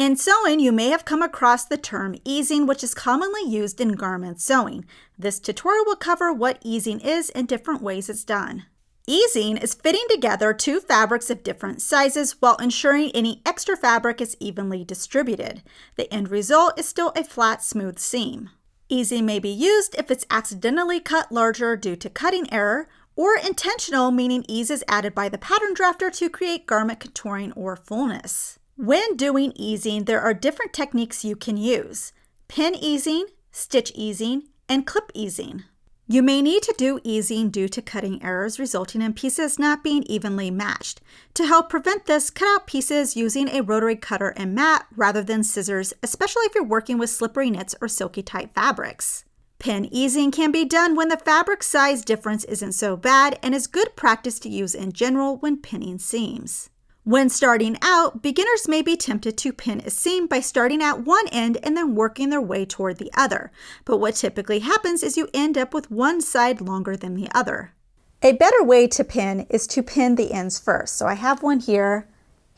In sewing, you may have come across the term easing, which is commonly used in garment sewing. This tutorial will cover what easing is and different ways it's done. Easing is fitting together two fabrics of different sizes while ensuring any extra fabric is evenly distributed. The end result is still a flat, smooth seam. Easing may be used if it's accidentally cut larger due to cutting error, or intentional, meaning ease is added by the pattern drafter to create garment contouring or fullness. When doing easing, there are different techniques you can use: pin easing, stitch easing, and clip easing. You may need to do easing due to cutting errors resulting in pieces not being evenly matched. To help prevent this, cut out pieces using a rotary cutter and mat rather than scissors, especially if you're working with slippery knits or silky tight fabrics. Pin easing can be done when the fabric size difference isn't so bad and is good practice to use in general when pinning seams. When starting out, beginners may be tempted to pin a seam by starting at one end and then working their way toward the other. But what typically happens is you end up with one side longer than the other. A better way to pin is to pin the ends first. So I have one here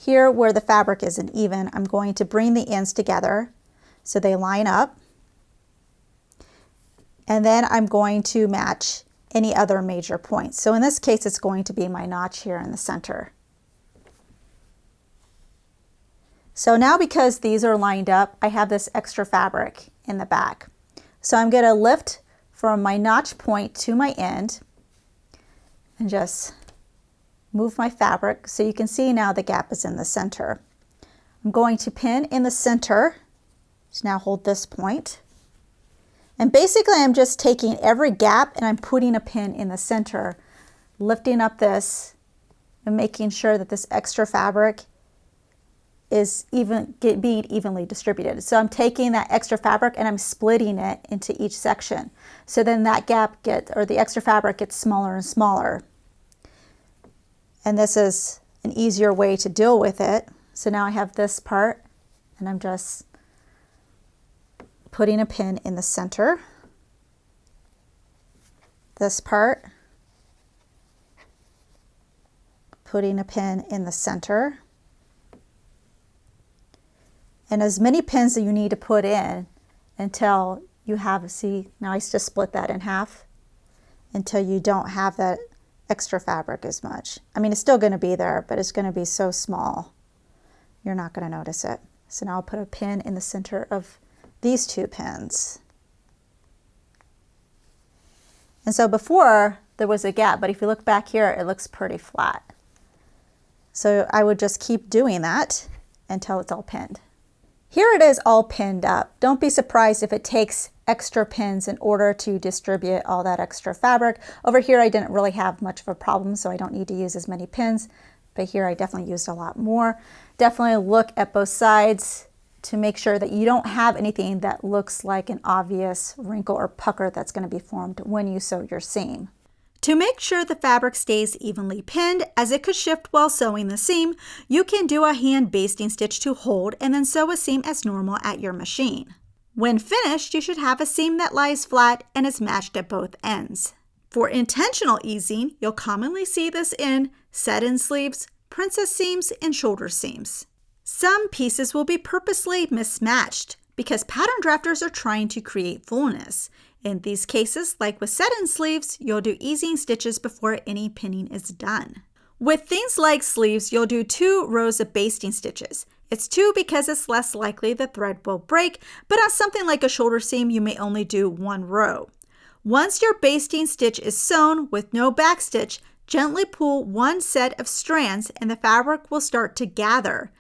where the fabric isn't even. I'm going to bring the ends together so they line up. And then I'm going to match any other major points. So in this case, it's going to be my notch here in the center. So now because these are lined up, I have this extra fabric in the back. So I'm going to lift from my notch point to my end and just move my fabric so you can see now the gap is in the center. I'm going to pin in the center. So now hold this point. And basically I'm just taking every gap and I'm putting a pin in the center, lifting up this and making sure that this extra fabric is being evenly distributed. So I'm taking that extra fabric and I'm splitting it into each section. So then that gap the extra fabric gets smaller and smaller. And this is an easier way to deal with it. So now I have this part and I'm just putting a pin in the center. This part, putting a pin in the center. And as many pins that you need to put in until you have, see, now I just split that in half, until you don't have that extra fabric as much. I mean, it's still going to be there, but it's going to be so small, you're not going to notice it. So now I'll put a pin in the center of these two pins. And so before there was a gap, but if you look back here, it looks pretty flat. So I would just keep doing that until it's all pinned. Here it is all pinned up. Don't be surprised if it takes extra pins in order to distribute all that extra fabric. Over here I didn't really have much of a problem, so I don't need to use as many pins, but here I definitely used a lot more. Definitely look at both sides to make sure that you don't have anything that looks like an obvious wrinkle or pucker that's going to be formed when you sew your seam. To make sure the fabric stays evenly pinned, as it could shift while sewing the seam, you can do a hand basting stitch to hold and then sew a seam as normal at your machine. When finished, you should have a seam that lies flat and is matched at both ends. For intentional easing, you'll commonly see this in set-in sleeves, princess seams, and shoulder seams. Some pieces will be purposely mismatched because pattern drafters are trying to create fullness. In these cases, like with set-in sleeves, you'll do easing stitches before any pinning is done. With things like sleeves, you'll do 2 rows of basting stitches. It's 2 because it's less likely the thread will break, but on something like a shoulder seam, you may only do 1 row. Once your basting stitch is sewn with no back stitch, gently pull 1 set of strands and the fabric will start to gather.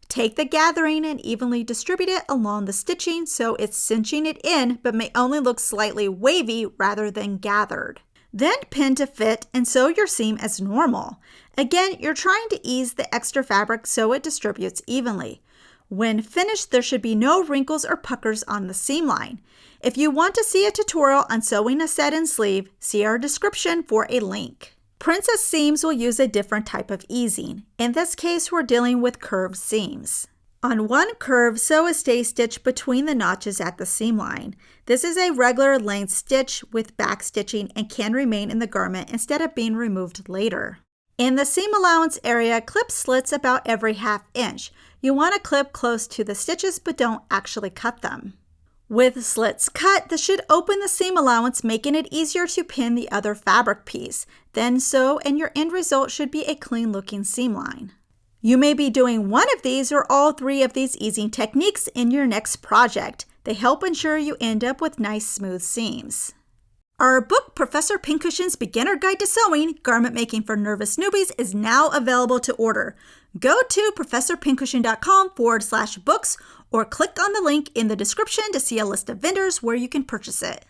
Take the gathering and evenly distribute it along the stitching so it's cinching it in but may only look slightly wavy rather than gathered. Then pin to fit and sew your seam as normal. Again, you're trying to ease the extra fabric so it distributes evenly. When finished, there should be no wrinkles or puckers on the seam line. If you want to see a tutorial on sewing a set-in sleeve, see our description for a link. Princess seams will use a different type of easing. In this case, we're dealing with curved seams. On one curve, sew a stay stitch between the notches at the seam line. This is a regular length stitch with back stitching and can remain in the garment instead of being removed later. In the seam allowance area, clip slits about every ½ inch. You want to clip close to the stitches, but don't actually cut them. With slits cut, this should open the seam allowance, making it easier to pin the other fabric piece. Then sew, and your end result should be a clean-looking seam line. You may be doing one of these or all three of these easing techniques in your next project. They help ensure you end up with nice, smooth seams. Our book, Professor Pincushin's Beginner Guide to Sewing, Garment Making for Nervous Newbies, is now available to order. Go to professorpincushion.com/books or click on the link in the description to see a list of vendors where you can purchase it.